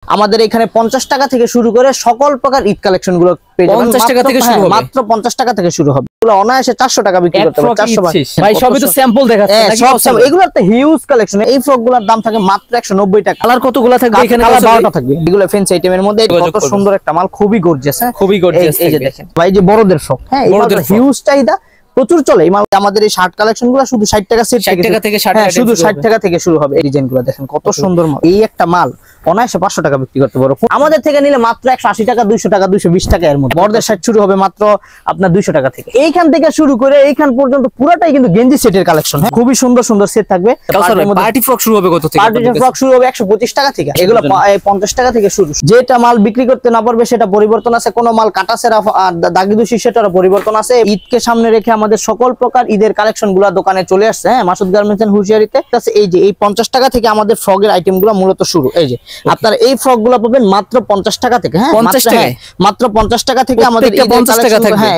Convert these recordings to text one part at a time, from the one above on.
আমাদের এখানে 50 টাকা থেকে শুরু করে সকল প্রকার ঈদ কালেকশন গুলো পেয়ে যাবেন। 50 টাকা থেকে শুরু হবে, মাত্র 50 টাকা থেকে শুরু হবে। এগুলো অনায়াসে 400 টাকা বিক্রি করতে পারবেন। 400 ভাই সবই তো স্যাম্পল দেখাচ্ছেন নাকি? সব এগুলো একটা হিউজ কালেকশন। এই ফ্রক গুলোর দাম থাকে মাত্র 190 টাকা। কালার কতগুলো থাকবে এখানে? কালার 12টা থাকবে। এগুলো ফ্যান্সি আইটেমের মধ্যে কত সুন্দর একটা মাল, খুবই গর্জিয়াস। হ্যাঁ খুবই গর্জিয়াস। এই যে দেখেন ভাই, যে বড়দের ফ্রক, হ্যাঁ এই মালটা হিউজ চাহিদা, প্রচুর চলে এই মাল। আমাদের এই শার্ট কালেকশন গুলো শুধু 60 টাকা সেট, 60 টাকা থেকে 60 টাকা, শুধু 60 টাকা থেকে শুরু হবে। এই ডিজাইন গুলো দেখেন কত সুন্দর মাল। এই একটা মাল অনায়াসে 500 টাকা বিক্রি করতে পারবো। আমাদের থেকে নিলে মাত্র 180 টাকা, 200 টাকা, 220 টাকা এর মধ্যে। বড়দের শার্ট শুরু হবে মাত্র আপনার 200 টাকা থেকে। এইখান থেকে শুরু করে এইখান পর্যন্ত পুরোটাই কিন্তু গেঞ্জি সেটের কালেকশন। খুবই সুন্দর সুন্দর সেট থাকবে। পার্টি ফ্রক শুরু হবে কত থেকে? পার্টি ফ্রক শুরু হবে 125 টাকা থেকে। এগুলো 50 টাকা থেকে শুরু। যেটা মাল বিক্রি করতে না পারবে সেটা পরিবর্তন আছে। কোনো মাল কাটাছেরা দাগি দুশি সেটারও পরিবর্তন আছে। ঈদকে সামনে রেখে আমাদের সকল প্রকার ঈদের কালেকশন গুলা দোকানে চলে আসছে। হ্যাঁ, মাসুদ গার্মেন্টস এন্ড হুশিয়ারিতে। এই যে এই 50 টাকা থেকে আমাদের ফ্রকের আইটেম গুলো মূলত শুরু। এই যে আপনার এই ফ্রক গুলো পাবেন মাত্র 50 টাকা থেকে। হ্যাঁ, মাত্র 50 টাকা থেকে আমাদের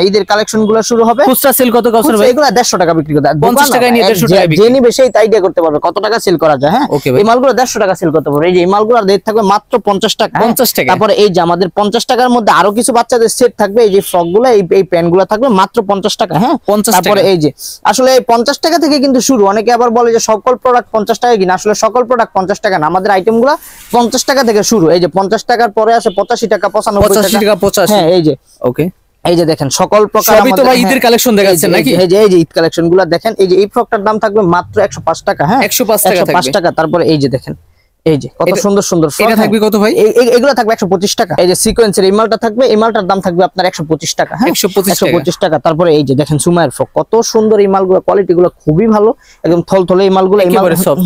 ঈদের কালেকশন গুলো শুরু হবে। খুচরা সেল কত করছেন ভাই? এগুলো 150 টাকা বিক্রি করতে। 50 টাকায় নিয়ে 150 টাকা বিক্রি। যে নিবে সেই আইডিয়া করতে পারবে কত টাকা সেল করা যায়। হ্যাঁ, এই মালগুলো 150 টাকা সেল করতে পারবে। এই যে এই মালগুলোর রেট থাকবে মাত্র 50 টাকা। 50 টাকা। তারপরে এই যে আমাদের 50 টাকার মধ্যে আরো কিছু বাচ্চাদের সেট থাকবে। এই যে ফ্রক গুলো, এই প্যান্ট গুলো থাকবে মাত্র 50 টাকা। হ্যাঁ, তারপরে এই যে আসলে এই 50 টাকা থেকে কিন্তু শুরু। অনেকে আবার বলে যে সকল প্রোডাক্ট 50 টাকা কিনা, আসলে সকল প্রোডাক্ট 50 টাকা না। আমাদের আইটেম গুলো 50 টাকা থেকে শুরু। এই যে 50 টাকার পরে আছে 85 টাকা, 95 টাকা, 85। হ্যাঁ, এই যে ওকে, এই যে দেখেন সকল প্রকার সবই তো ভাই ঈদের কালেকশন দেখাচ্ছেন নাকি? এই যে ঈদ কালেকশন গুলো দেখেন। এই যে এই ফ্রকটার দাম থাকবে মাত্র 105 টাকা। হ্যাঁ, 105 টাকা। তারপরে এই যে দেখেন, এই যে কত সুন্দর সুন্দর ফ্রক। এটা থাকবে কত ভাই? এগুলো থাকবে 125 টাকা। এই যে সিকোয়েন্সের এই মালটা থাকবে, এই মালটার দাম থাকবে আপনার 125 টাকা। হ্যাঁ, 125 টাকা। তারপরে এই যে দেখেন সুমাইয়ের ফ্রক, কত সুন্দর এই মালগুলো, কোয়ালিটি গুলো খুবই ভালো, একদম থলথলে এই মালগুলো।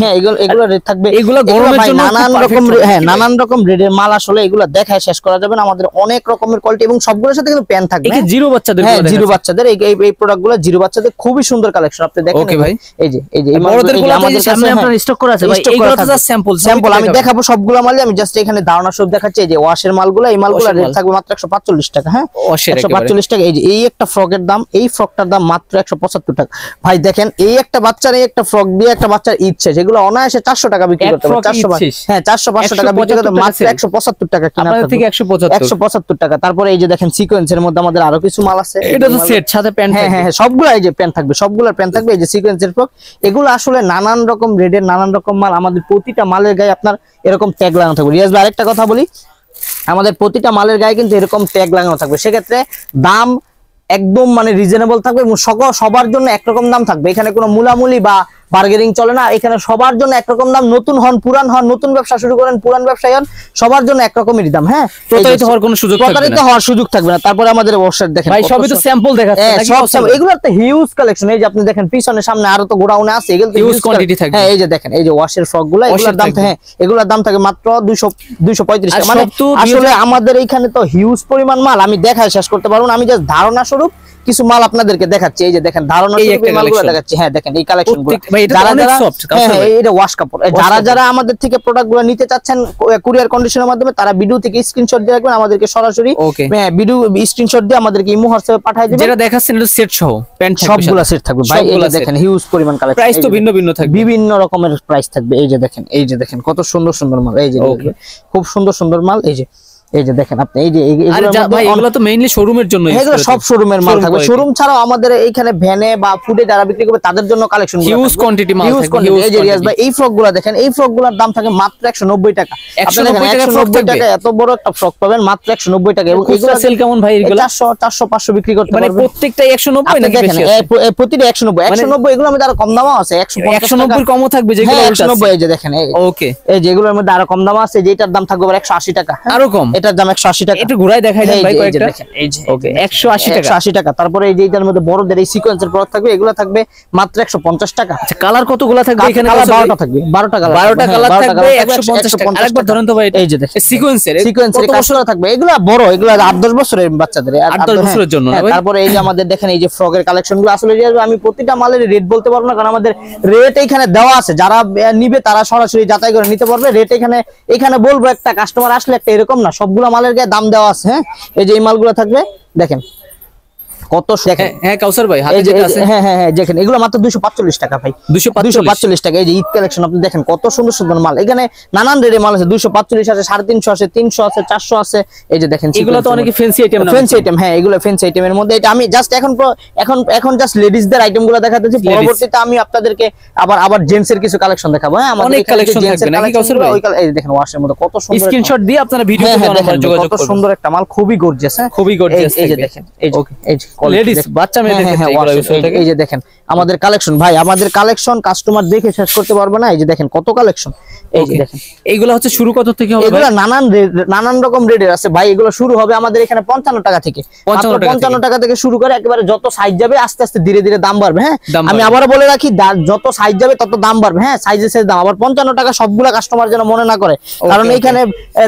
হ্যাঁ, এগুলো রেট থাকবে। এগুলো গরমের জন্য নানান রকম, হ্যাঁ নানান রকম রেটের মাল। আসলে এগুলো দেখায় শেষ করা যাবে না। আমাদের অনেক রকমের কোয়ালিটি এবং সবগুলোর সাথে কিন্তু প্যান্ট থাকবে। এই জিরো বাচ্চাদের, হ্যাঁ জিরো বাচ্চাদের এই প্রোডাক্টগুলো জিরো বাচ্চাদের খুবই সুন্দর কালেকশন। আপনি দেখেন। ওকে ভাই, এই যে এই বড়দেরগুলো আমাদের সামনে আপনার স্টক করা আছে ভাই। এগুলো তো জাস্ট স্যাম্পল আমি দেখাবো সবগুলো মাল। আমি জাস্ট এখানে ধারণা সব দেখাচ্ছি। এই যে ওয়াশের মালগুলো, এই মালগুলো রেট থাকবে মাত্র 145 টাকা। হ্যাঁ, 145 টাকা। এই যে এই একটা ফ্রকের দাম, এই ফ্রকটার দাম মাত্র 175 টাকা। ভাই দেখেন, এই একটা বাচ্চার এই একটা ফ্রক দিয়ে একটা বাচ্চার ইচ্ছে, যেগুলো অনায়াসে 400 টাকা বিক্রি করতে পারে। 400, হ্যাঁ 400-500 টাকা বিক্রি করতে মাত্র 175 টাকা কিনা থেকে 175 টাকা। তারপরে এই যে দেখেন সিকোয়েন্সের মধ্যে আমাদের আরো কিছু মাল আছে। এটা তো সেট সাথে প্যান্ট। হ্যাঁ হ্যাঁ, সবগুলো এই যে প্যান্ট থাকবে, সবগুলোর প্যান্ট থাকবে। এই যে সিকোয়েন্সের ফ্রক, এগুলো আসলে নানান রকম রেডের, নানান রকম মাল। আমাদের প্রতিটা মালের গায়ে আপনার এরকম ট্যাগ লাগানো থাকবে। রিয়াজ ভাই আরেকটা কথা বলি, আমাদের প্রতিটা মালের গায়ে কিন্তু এরকম ট্যাগ লাগানো থাকবে। সেক্ষেত্রে দাম একদম মানে রিজনেবল থাকবে এবং সবার জন্য একরকম দাম থাকবে। এখানে কোনো মূলামূলি বা বার্গেনিং চলে না। এখানে সবার জন্য একরকম দাম। নতুন হন, পুরান হন, নতুন ব্যবসা শুরু করেন, পুরান ব্যবসায়ী হন, সবার জন্য একরকমই দাম। হ্যাঁ, প্রতারিত হওয়ার কোনো সুযোগ থাকবে না। প্রতারিত হওয়ার সুযোগ থাকবে না। তারপরে আমাদের ওয়াশার দেখেন ভাই, সবই তো স্যাম্পল দেখাচ্ছেন নাকি? সব এগুলো একটা হিউজ কালেকশন। এই যে আপনি দেখেন পিছনে সামনে আরো তো গোডাউনে আছে, এগুলো তো হিউজ কোয়ান্টিটি থাকবে। হ্যাঁ, এই যে দেখেন এই যে ওয়াশের ফ্রকগুলো, এগুলোর দাম, হ্যাঁ এগুলোর দাম থাকে মাত্র 235 টাকা। মানে আসলে আমাদের এইখানে তো হিউজ পরিমাণ মাল, আমি দেখায় শেষ করতে পারবো না। আমি জাস্ট ধারণা স্বরূপ কিছু মাল আপনাদেরকে দেখাচ্ছি। এই যে দেখেন ধারণা স্বরূপ এই মালগুলো দেখাচ্ছি। হ্যাঁ দেখেন এই কালেকশনগুলো, যারা আমাদের থেকে প্রোডাক্টগুলো নিতে চাচ্ছেন কুরিয়ার কন্ডিশনের মাধ্যমে, তারা ভিডিও থেকে স্ক্রিনশট দিয়ে রাখবেন, আমাদেরকে সরাসরি ভিডিও স্ক্রিনশট দিয়ে আমাদেরকে ইমো হোয়াটসঅ্যাপে পাঠিয়ে দিবেন। যেটা দেখাচ্ছেন এটা সেট সহ প্যান্ট থাকবে, সবগুলো সেট থাকবে ভাই। এই যে দেখেন হিউজ পরিমাণ কালেকশন। প্রাইস তো ভিন্ন ভিন্ন থাকবে, বিভিন্ন রকমের প্রাইস থাকবে। এই যে দেখেন কত সুন্দর সুন্দর মাল। এই যে খুব সুন্দর সুন্দর মাল। এই যে দেখেন আপনি, এই যে এগুলো তো মেইনলি শোরুমের জন্য, এগুলো সব শোরুমের মাল থাকবে। শোরুম ছাড়াও আমাদের এইখানে ভ্যানে বা ফুডে যারা বিক্রি করবে তাদের জন্য কালেকশন হিউজ কোয়ান্টিটি মাল থাকবে। এই যে রিয়াজ ভাই এই ফ্রকগুলো দেখেন, এই ফ্রকগুলোর দাম থাকে মাত্র 190 টাকা। 190 টাকা এত বড় একটা ফ্রক পাবেন মাত্র 190 টাকা। এবং খুচরা সেল কেমন ভাই? এগুলো 400-500 বিক্রি করতে পারবেন। মানে প্রত্যেকটাই 190 নাকি বেশি আছে? প্রতিটা 190 এগুলোর মধ্যে আরো কম দামও আছে। 190 কমও থাকবে যেগুলো 190। এই যে দেখেন ওকে, এই যেগুলোর মধ্যে আরো কম দাম আছে। যেটার দাম থাকবে 180 টাকা। আরো কম? এটার দাম 180 টাকা। একটু ঘুরাই দেখাই দেন ভাই কয়েকটা। এই যে ওকে 180 টাকা। 180 টাকা। তারপরে এই যে এটার মধ্যে বড়দের এই সিকোয়েন্সের প্রোডাক্ট থাকবে, এগুলো থাকবে মাত্র 150 টাকা। আচ্ছা, কালার কতগুলো থাকবে এখানে? 12টা থাকবে। 12টা কালার থাকবে 150 টাকা। আরেকবার ধরেন তো ভাই। এই যে দেখেন সিকোয়েন্সের কাজ করা থাকবে। এগুলো বড়, এগুলো 8-10 বছরের বাচ্চাদের, 8-10 বছরের জন্য। তারপরে এই যে আমাদের দেখেন এই যে ফ্রকের কালেকশনগুলো। আসলে আমি প্রতিটা মালের রেট বলতে পারবো না, কারণ আমাদের রেট এইখানে দেওয়া আছে। যারা নিবে তারা সরাসরি যাচাই করে নিতে পারবে। রেট এখানে বলবো একটা কাস্টমার আসলে একটা এরকম না, সবগুলো মালের গায়ে দাম দেওয়া আছে। হ্যাঁ, এই যে এই মালগুলো থাকবে দেখেন কত দেখেন। হ্যাঁ কাউসার ভাই, হাতে এই যে যেটা আছে, হ্যাঁ হ্যাঁ হ্যাঁ দেখেন এগুলো মাত্র 245 টাকা ভাই, 245 টাকা। এই যে ঈদ কালেকশন আপনি দেখেন কত সুন্দর সুন্দর মাল, এখানে নানান রেটের মাল আছে, 245 আছে, 350 আছে, 300 আছে, 400 আছে। এই যে দেখেন এগুলো তো অনেক ফ্যান্সি আইটেম না? ফ্যান্সি আইটেম, হ্যাঁ এগুলো ফ্যান্সি আইটেমের মধ্যে। এটা আমি জাস্ট এখন জাস্ট লেডিসদের আইটেমগুলো দেখাতেছি, পরবর্তীতে আমি আপনাদেরকে আবার জেন্টস এর কিছু কালেকশন দেখাবো। হ্যাঁ আমাদের অনেক এখানে কালেকশন জেন্টস এর থাকবে নাকি কাউসার ভাই? এই দেখেন ওয়াশের মধ্যে কত সুন্দর স্ক্রিনশট দিয়ে আপনারা ভিডিও হ্যাঁ, করে দেখেন নাম্বার যোগাযোগ কত করবেন। সুন্দর একটা মাল, খুবই গর্জিয়াস। হ্যাঁ খুবই গর্জিয়াস এই যে থাকবে। দেখেন, এই যে লেডিস বাচ্চা মেয়েদের ক্ষেত্রে এগুলো ইউজ হয়ে থাকে। এই যে দেখেন আমাদের কালেকশন ভাই, আমাদের কালেকশন কাস্টমার দেখে শেষ করতে পারবে না। এই যে দেখেন কত কালেকশন। এই যে দেখেন এইগুলো হচ্ছে শুরু কত থেকে হবে ভাই? এগুলো নানান রকম রেটের আছে ভাই। এগুলো শুরু হবে আমাদের এখানে 55 টাকা থেকে, 55 টাকা থেকে শুরু করে একেবারে যত সাইজ যাবে আস্তে আস্তে ধীরে ধীরে দাম বাড়বে। হ্যাঁ আমি আবারও বলে রাখি, যত সাইজ যাবে তত দাম বাড়বে। হ্যাঁ সাইজের সাইজ দাম। আবার 55 টাকা সবগুলা কাস্টমার যেন মনে না করে, কারণ এইখানে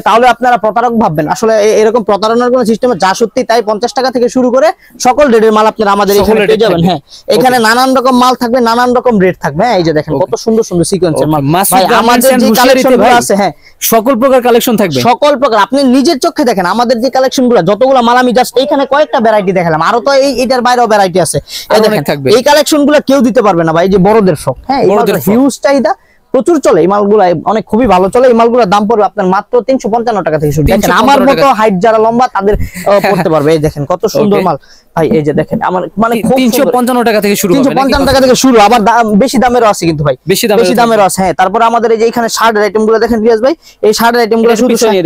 তাহলে আপনারা প্রতারক ভাববেন। আসলে এরকম প্রতারণার কোনো সিস্টেম যা সত্যি তাই, 50 টাকা থেকে শুরু করে সকল রেটের মাল আপনারা আমাদের এখানে পেয়ে যাবেন। হ্যাঁ এখানে নানান রকম মাল থাকবে, নানান রকম রেট থাকবে। হ্যাঁ এই যে দেখেন কত সুন্দর সুন্দর সিকোয়েন্সের মাল ভাই, আমাদের যে কালেকশনগুলো আছে হ্যাঁ সকল প্রকার কালেকশন থাকবে, সকল প্রকার। আপনি নিজের চোখে দেখেন আমাদের যে কালেকশনগুলো, যতগুলো মাল আমি জাস্ট এইখানে কয়েকটা ভ্যারাইটি দেখালাম, আরো তো এটার বাইরেও ভ্যারাইটি আছে। এই দেখেন এই কালেকশনগুলো কেউ দিতে পারবে না ভাই, এই যে বড়দের ফ্রক। হ্যাঁ এই মালটা হিউজ চাহিদা, প্রচুর চলে এই মালগুলো, অনেক খুবই ভালো চলে। এই মালগুলোর দাম পড়বে আপনার মাত্র 355 টাকা থেকে শুরু। দেখেন আমার মতো হাইট যারা লম্বা তাদের পড়তে পারবে। এই দেখেন কত সুন্দর মাল ভাই। এই যে দেখেন আমার মানে 355 টাকা থেকে শুরু হবে, 355 টাকা থেকে শুরু। আবার বেশি দামেরও আছে কিন্তু ভাই, বেশি দামেরও আছে। হ্যাঁ তারপরে আমাদের এই যে এখানে শার্টের আইটেমগুলো দেখেন রিয়াজ ভাই, এই শার্টের আইটেমগুলো শুধু 60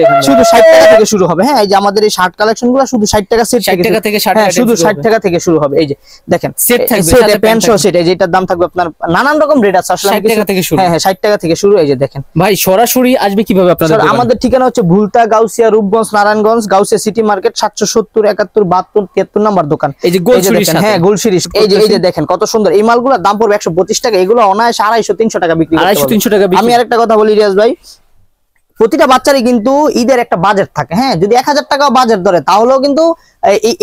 টাকা থেকে শুরু হবে। হ্যাঁ এই যে আমাদের এই শার্ট কালেকশনগুলো শুধু 60 টাকা সেট থেকে, হ্যাঁ শুধু 60 টাকা থেকে শুরু হবে। এই যে দেখেন সেট থাকবে, সেট প্যান্ট সহ সেট, এই যে এটার দাম থাকবে আপনার নানান রকম রেট আছে আসলে। 60 টাকা থেকে শুরু। হ্যাঁ 60 টাকা থেকে শুরু। এই যে দেখেন ভাই সরাসরি আসবে কিভাবে আপনাদের? আমাদের ঠিকানা হচ্ছে Bhulta, Gausia, Rupganj, Narayanganj, Gausia city market, 770 71 72 73 number দোকান। এই যে হ্যাঁ গোলশিরিশ। এই যে দেখেন কত সুন্দর এই মালগুলোর দাম পড়বে 125 টাকা। এগুলো অনায়াসে 250-300 টাকা বিক্রি করতে পারবে। 250-300 টাকা। আমি আরেকটা কথা বলি রিয়াজ ভাই, প্রতিটা বাচ্চারই কিন্তু ঈদের একটা বাজেট থাকে। হ্যাঁ যদি 1000 টাকাও বাজেট ধরে তাহলেও কিন্তু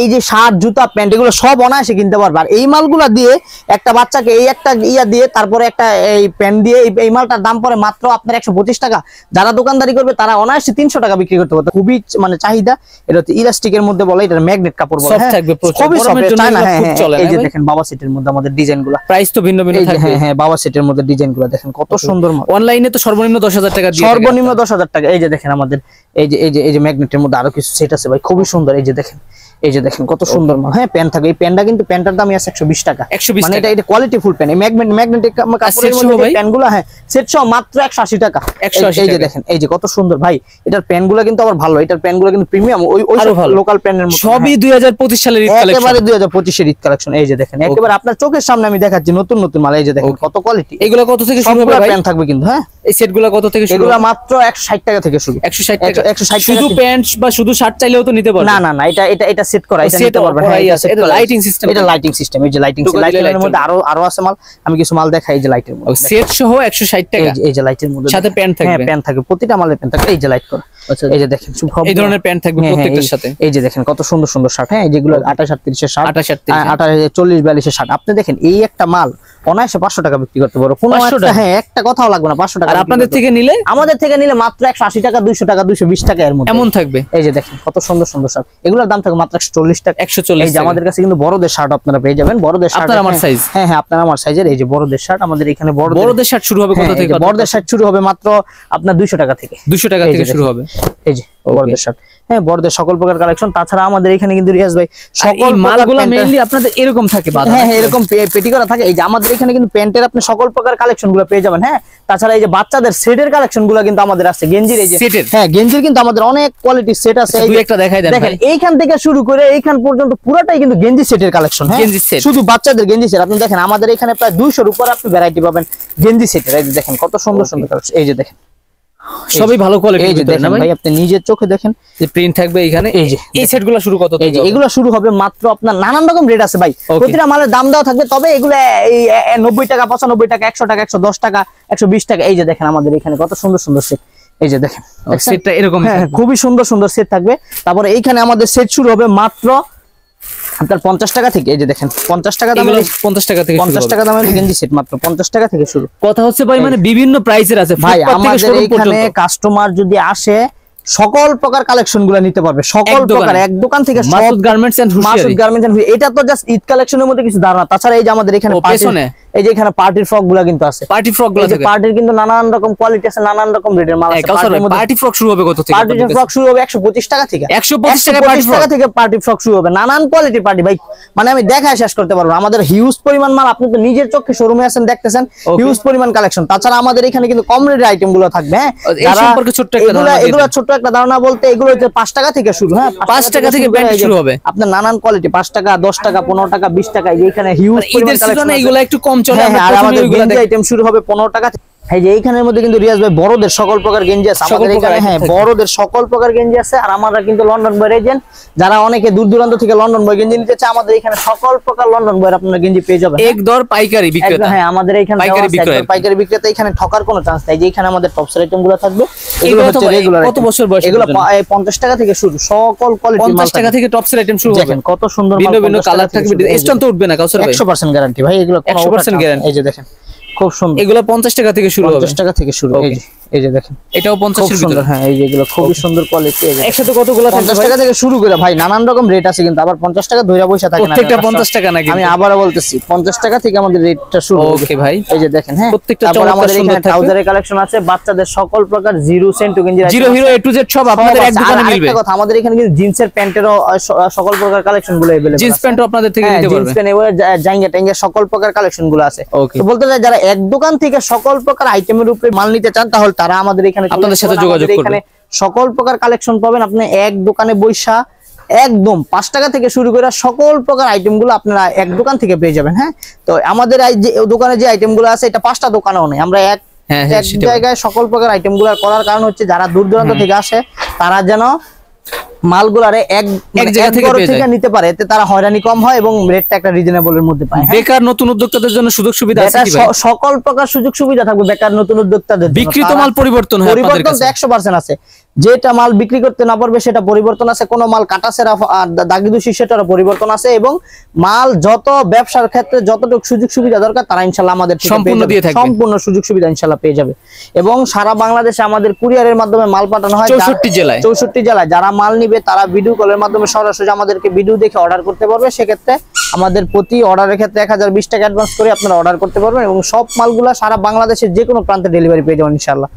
এই যে শার্ট, জুতা, প্যান্ট এগুলো সব অনায়াসে কিনতে পারবে। আর এই মালগুলা দিয়ে একটা বাচ্চাকে এই একটা ইয়া দিয়ে তারপরে একটা এই প্যান্ট দিয়ে এই মালটার দাম পড়ে মাত্র আপনার 125 টাকা। যারা দোকানদারি করবে তারা অনায়াসে 300 টাকা বিক্রি করতে পারবে। খুবই মানে চাহিদা। এটা হচ্ছে ইলাস্টিকের মধ্যে বলে, এটা ম্যাগনেট কাপড় বলে। হ্যাঁ খুবই সফট চায়না। হ্যাঁ এই যে দেখেন বাবা সেটের মধ্যে আমাদের ডিজাইনগুলো, প্রাইস তো ভিন্ন ভিন্ন থাকবে। হ্যাঁ হ্যাঁ বাবা সেটের মধ্যে ডিজাইনগুলো দেখেন কত সুন্দর মাল। অনলাইনে তো সর্বনিম্ন 10,000 টাকা দিয়ে, সর্বনিম্ন 10,000 টাকা। এই যে দেখেন আমাদের এই যে ম্যাগনেটের মধ্যে আরো কিছু সেট আছে ভাই, খুবই সুন্দর। এই যে দেখেন কত সুন্দর মাল। হ্যাঁ প্যান্ট থাকবে, এই প্যান্টটা কিন্তু প্যান্টের দামই আছে 120 টাকা। মানে এটা কোয়ালিটি ফুল প্যান্ট। এই ম্যাগনেটিক কাপড়ের মধ্যে প্যান্টগুলো হ্যাঁ সেট সহ মাত্র 180 টাকা। এই যে দেখেন এই যে কত সুন্দর ভাই, এটার প্যান্টগুলো কিন্তু আবার ভালো, এটার প্যান্টগুলো কিন্তু প্রিমিয়াম, ওই লোকাল প্যান্টের মতো। সবই 2025 সালের ঈদ কালেকশন, একেবারে 2025 এর ঈদ কালেকশন। এই যে দেখেন একেবারে আপনার চোখের সামনে আমি দেখাচ্ছি নতুন নতুন মাল। এই যে দেখেন কত কোয়ালিটি। এগুলো কত থেকে শুরু হবে ভাই? প্যান্ট থাকবে কিন্তু। হ্যাঁ এই সেটগুলো কত থেকে শুরু? এগুলো মাত্র 160 টাকা থেকে শুরু। 160 টাকা। 160 শুধু প্যান্ট বা শুধু শার্ট চাইলেও তো নিতে পারবে? না এটা সেট করা, এটা নিতে পারবে। হ্যাঁ এটা লাইটিং সিস্টেম, এটা লাইটিং সিস্টেম। এই যে লাইটের মধ্যে আরো আছে মাল, আমি কিছু মাল দেখাই। এই যে লাইটের মধ্যে সেট সহ 160 টাকা। এই যে লাইটের মধ্যে সাথে প্যান্ট থাকবে। হ্যাঁ প্যান্ট থাকবে, প্রতিটা মালের প্যান্ট থাকবে। এই যে লাইট করা। এই যে দেখেন এই ধরনের প্যান্ট থাকবে প্রত্যেকটার সাথে। এই যে দেখেন কত সুন্দর সুন্দর শার্ট। হ্যাঁ যেগুলো 28 38 এর শার্ট, 28 40 42 এর শার্ট। আপনি দেখেন এই একটা মাল অনায়াসে 500 টাকা বিক্রি করতে পারো। কোনো একটা হ্যাঁ একটা কথাও লাগবে না, 500 টাকা। আর আপনাদের থেকে নিলে? আমাদের থেকে নিলে মাত্র 180 টাকা, 200 টাকা, 220 টাকা এর মধ্যে এমন থাকবে। এই যে দেখেন কত সুন্দর সুন্দর শার্ট, এগুলোর দাম থাকবে মাত্র 140 টাকা। 140। এই যে আমাদের কাছে কিন্তু বড়দের শার্ট আপনারা পেয়ে যাবেন। বড়দের শার্ট আপনার আমার সাইজ। হ্যাঁ আপনার আমার সাইজের। এই যে বড়দের শার্ট আমাদের এখানে বড়দের শার্ট শুরু হবে কত থেকে? বড়দের শার্ট শুরু হবে মাত্র আপনার 200 টাকা থেকে। 200 টাকা থেকে শুরু হবে। এই যে বড়দের শার্ট। হ্যাঁ বড়দের সকল প্রকার কালেকশন। তাছাড়া আমাদের এখানে কিন্তু রিয়াজ ভাই সকল মালগুলো মেইনলি আপনাদের এরকম থাকে বাঁধা। হ্যাঁ এরকম পেটি করা থাকে। এই যে আমাদের এখানে কিন্তু প্যান্টের আপনি সকল প্রকার কালেকশন গুলো পেয়ে যাবেন। হ্যাঁ তাছাড়া এই যে বাচ্চাদের সেটের কালেকশন গুলো কিন্তু আমাদের আছে। গেঞ্জির এই যে হ্যাঁ গেঞ্জির কিন্তু আমাদের অনেক কোয়ালিটির সেট আছে। এই একটা দেখাই দেন। দেখেন এইখান থেকে শুরু করে এইখান পর্যন্ত পুরোটাই কিন্তু গেঞ্জি সেটের কালেকশন। হ্যাঁ শুধু বাচ্চাদের গেঞ্জি সেট। আপনি দেখেন আমাদের এখানে প্রায় 200 এর উপর আপনি ভ্যারাইটি পাবেন গেঞ্জি সেটের। এই যে দেখেন কত সুন্দর সুন্দর কালেকশন। এই যে দেখেন সবই ভালো কোয়ালিটির ভিতরে না ভাই, আপনি নিজের চোখে দেখেন যে প্রিন্ট থাকবে এখানে। এই যে এই সেটগুলো শুরু কত থেকে? এই যে এগুলো শুরু হবে মাত্র আপনার নানান রকম রেট আছে ভাই, প্রতিটা মালের দাম দেওয়া থাকবে। তবে এগুলো এই 90 টাকা, 95 টাকা, 100 টাকা, 110 টাকা, 120 টাকা। এই যে দেখেন আমাদের এখানে কত সুন্দর সুন্দর সেট। এই যে দেখেন সেটটা এরকম খুবই সুন্দর সুন্দর সেট থাকবে। তারপরে এইখানে আমাদের সেট শুরু হবে মাত্র আপনার 50 টাকা থেকে। এই যে দেখেন 50 টাকা দামের 50 টাকা থেকে 50 টাকা দামের গেঞ্জি সেট মাত্র 50 টাকা থেকে শুরু। কথা হচ্ছে ভাই মানে বিভিন্ন প্রাইসের আছে ভাই। আমাদের এখানে কাস্টমার যদি আসে সকল প্রকার কালেকশন গুলো নিতে পারবে, সকল প্রকার এক দোকান থেকে। Masud garments and Masud garments and এটা তো জাস্ট ঈদ কালেকশনের মধ্যে কিছু ধারণা। তাছাড়া এই যে আমাদের এখানে এই যে এখানে পার্টির ফ্রক গুলা কিন্তু আছে, পার্টি ফ্রক গুলো থেকে পার্টির কিন্তু নানান রকম কোয়ালিটি আছে, নানান রকম রেটের মাল আছে। পার্টি ফ্রক শুরু হবে কত থেকে? পার্টি ফ্রক শুরু হবে 125 টাকা থেকে, 125 টাকা থেকে পার্টি ফ্রক শুরু হবে। নানান কোয়ালিটির পার্টি ভাই, মানে আমি দেখায় শেষ করতে পারবো। আমাদের হিউজ পরিমাণ মাল, আপনি তো নিজের চোখে শোরুমে আছেন দেখতেছেন, হিউজ পরিমাণ কালেকশন। তাছাড়া আমাদের এখানে কিন্তু কম রেটের আইটেম গুলো থাকবে। হ্যাঁ, এই সম্পর্কে ছোট্ট একটা ধারণা, এগুলো ছোট্ট একটা ধারণা বলতে এগুলো হচ্ছে 5 টাকা থেকে শুরু। হ্যাঁ, 5 টাকা থেকে ব্র্যান্ড শুরু হবে। আপনার নানান কোয়ালিটি 5 টাকা, 10 টাকা, 15 টাকা, 20 টাকা, এই যে এখানে হিউজ পরিমাণ কালেকশন। এগুলো একটু কম চলে, আর আমাদের গেঞ্জি আইটেম শুরু হবে 15 টাকা। এই যে এইখানের মধ্যে কিন্তু রিয়াজ ভাই বড়দের সকল প্রকার গেঞ্জি আছে আমাদের এখানে। হ্যাঁ, বড়দের সকল প্রকার গেঞ্জি আছে। আর আমরা কিন্তু লন্ডন বয়ের এজেন্ট, যারা অনেকে দূর দূরান্ত থেকে লন্ডন বয় গেঞ্জি নিতে চায়, আমাদের এখানে সকল প্রকার লন্ডন বয়ের আপনারা গেঞ্জি পেয়ে যাবেন। এক দর পাইকারি বিক্রেতা। হ্যাঁ, আমাদের এখানে পাইকারি বিক্রেতা, এখানে ঠকার কোনো চান্স নাই। যে এখানে আমাদের টপসের আইটেম গুলো থাকবে, এগুলো হচ্ছে রেগুলার। কত বছর বয়স? এগুলো 50 টাকা থেকে শুরু, সকল কোয়ালিটি 50 টাকা থেকে টপসের আইটেম শুরু হবে। দেখেন কত সুন্দর ভিন্ন ভিন্ন কালার থাকবে, স্টোন তো উঠবে না কাউসার ভাই? 100% গ্যারান্টি ভাই, এগুলো 100% গ্যারান্টি। এই যে দেখেন খুব সুন্দর, এগুলো 50 টাকা থেকে শুরু হবে। 50 টাকা থেকে শুরু। এই যে দেখেন এটাও 50 এর ভিতরে। হ্যাঁ, এই যে এগুলো খুবই সুন্দর কোয়ালিটি। একসাথে কতগুলো থাকবে? 50 টাকা থেকে শুরু করে ভাই, নানান রকম রেট আছে কিন্তু। আবার 50 টাকা ধইরা পয়সা থাকে না, প্রত্যেকটা 50 টাকা নাকি? আমি আবারো বলতেছি 50 টাকা থেকে আমাদের রেটটা শুরু। ওকে ভাই, এই যে দেখেন। হ্যাঁ, প্রত্যেকটা আমাদের এখানে ট্রাউজারের কালেকশন আছে, বাচ্চাদের সকল প্রকার জিরো সেন্টু গেঞ্জি, zero hero A to Z সব আপনাদের এক দোকানে মিলবে। একটা কথা, আমাদের এখানে কিন্তু জিন্সের প্যান্টেরও সকল প্রকার কালেকশন গুলো अवेलेबल আছে। জিন্স প্যান্টও আপনাদের থেকে নিতে পারবে। জিন্স প্যান্ট এবারে জাঙ্গিয়া টাঙ্গিয়া সকল প্রকার কালেকশন গুলো আছে। তো বলতে চাই যারা এক দোকান থেকে সকল প্রকার আইটেমের উপরে মাল নিতে চান, তাহলে তারা আমাদের এখানে আপনাদের সাথে যোগাযোগ করবেন। এখানে সকল প্রকার কালেকশন পাবেন। আপনি এক দোকানে বৈশা একদম 5 টাকা থেকে শুরু করে সকল প্রকার আইটেম গুলো আপনারা এক দোকান থেকে পেয়ে যাবেন। হ্যাঁ, তো আমাদের যে দোকানে যে আইটেম গুলো আছে, এটা 5টা দোকানেও নেই। আমরা এক জায়গায় সকল প্রকার আইটেম গুলো করার কারণ হচ্ছে, যারা দূর দূরান্ত থেকে আসে তারা যেন মালগুলারে এক জায়গা থেকে নিতে পারে, এতে তারা হয়রানি কম হয় এবং রেটটা একটা রিজনেবলের মধ্যে পায়। বেকার নতুন উদ্যোক্তাদের জন্য সুযোগ সুবিধা আছে কি ভাই? সকল প্রকার সুযোগ সুবিধা থাকবে বেকার নতুন উদ্যোক্তাদের। বিক্রিত মাল পরিবর্তন হয় আপনাদের কাছে? 100% আছে। যেটা মাল বিক্রি করতে না পারবে সেটা পরিবর্তন আছে। কোনো মাল কাটাছেরা দাগি দোষী সেটারও পরিবর্তন আছে। এবং মাল যত ব্যবসার ক্ষেত্রে যতটুকু সুযোগ সুবিধা দরকার, তারা ইনশাআল্লাহ আমাদের সম্পূর্ণ দিয়ে থাকবে, সম্পূর্ণ সুযোগ সুবিধা ইনশাআল্লাহ পেয়ে যাবে। এবং সারা বাংলাদেশে আমাদের কুরিয়ারের মাধ্যমে মাল পাঠানো হয় 64 জেলায়। যারা মাল নিবে তারা ভিডিও কলের মাধ্যমে সরাসরি আমাদেরকে ভিডিও দেখে অর্ডার করতে পারবে। সেক্ষেত্রে আমাদের প্রতি অর্ডারের ক্ষেত্রে 1020 টাকা অ্যাডভান্স করে আপনারা অর্ডার করতে পারবেন এবং সব মালগুলা সারা বাংলাদেশের যে কোনো প্রান্তে ডেলিভারি পেয়ে যাবেন ইনশাআল্লাহ।